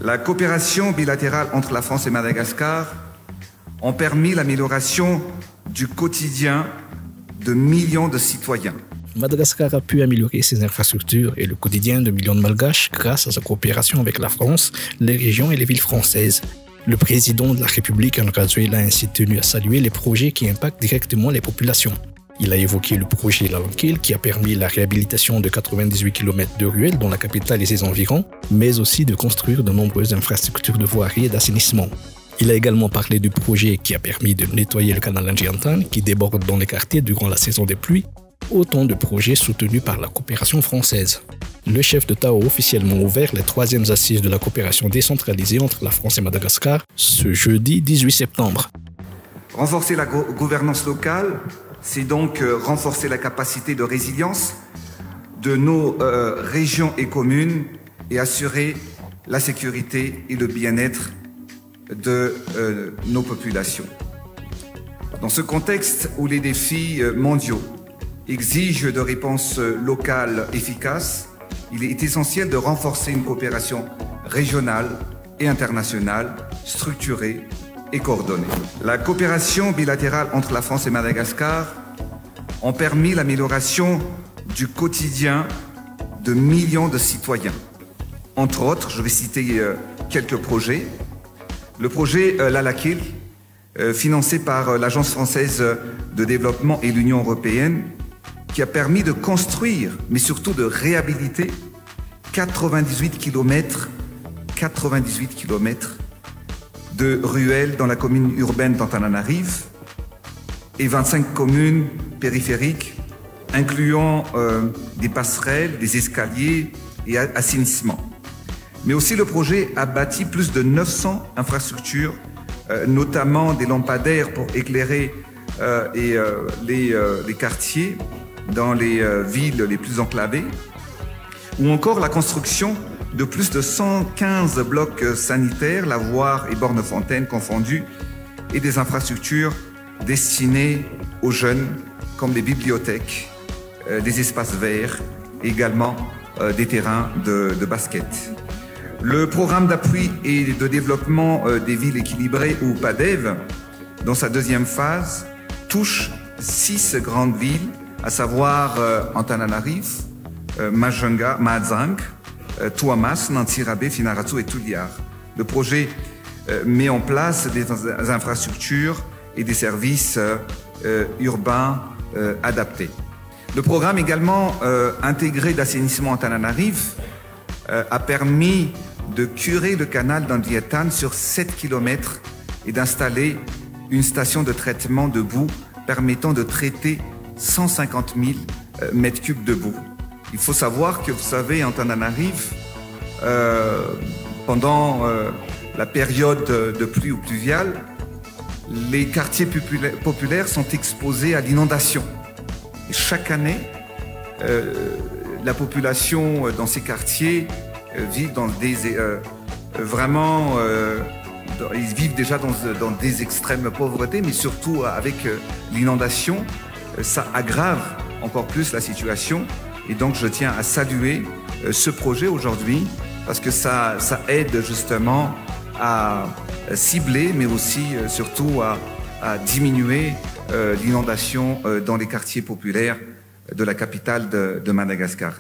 La coopération bilatérale entre la France et Madagascar ont permis l'amélioration du quotidien de millions de citoyens. Madagascar a pu améliorer ses infrastructures et le quotidien de millions de Malgaches grâce à sa coopération avec la France, les régions et les villes françaises. Le président de la République, André Rajoelina, a ainsi tenu à saluer les projets qui impactent directement les populations. Il a évoqué le projet Lalanquil qui a permis la réhabilitation de 98 km de ruelles dans la capitale et ses environs, mais aussi de construire de nombreuses infrastructures de voirie et d'assainissement. Il a également parlé du projet qui a permis de nettoyer le canal Anjiantan qui déborde dans les quartiers durant la saison des pluies, autant de projets soutenus par la coopération française. Le chef d'État a officiellement ouvert les 3e assises de la coopération décentralisée entre la France et Madagascar ce jeudi 18 septembre. Renforcer la gouvernance locale, c'est donc renforcer la capacité de résilience de nos régions et communes et assurer la sécurité et le bien-être de nos populations. Dans ce contexte où les défis mondiaux exigent de réponses locales efficaces, il est essentiel de renforcer une coopération régionale et internationale structurée et coordonnée. La coopération bilatérale entre la France et Madagascar ont permis l'amélioration du quotidien de millions de citoyens. Entre autres, je vais citer quelques projets. Le projet Lalanquil, financé par l'Agence française de développement et l'Union européenne, qui a permis de construire, mais surtout de réhabiliter 98 km de ruelles dans la commune urbaine d'Antananarive et 25 communes périphériques, incluant des passerelles, des escaliers et assainissement. Mais aussi le projet a bâti plus de 900 infrastructures, notamment des lampadaires pour éclairer les quartiers dans les villes les plus enclavées, ou encore la construction de plus de 115 blocs sanitaires, lavoirs et bornes fontaines confondus, et des infrastructures destinées aux jeunes, comme des bibliothèques, des espaces verts, et également des terrains de basket. Le programme d'appui et de développement des villes équilibrées, ou PADEV, dans sa 2e phase, touche 6 grandes villes, à savoir Antananarive, Majunga, Mahajang, Tuamas, Nantsirabe, Finaratsu et Tuliar. Le projet met en place des infrastructures et des services urbains adaptés. Le programme également intégré d'assainissement Antananarive a permis de curer le canal d'Anjiantan sur 7 km et d'installer une station de traitement de boue permettant de traiter 150 000 mètres cubes de boue. Il faut savoir que, vous savez, Antananarive, pendant la période de pluie ou pluviale, les quartiers populaires sont exposés à l'inondation. Et chaque année, la population dans ces quartiers vit dans des ils vivent déjà dans des extrêmes pauvretés, mais surtout avec l'inondation, ça aggrave encore plus la situation. Et donc je tiens à saluer ce projet aujourd'hui parce que ça aide justement à cibler, mais aussi surtout à diminuer l'inondation dans les quartiers populaires de la capitale de Madagascar.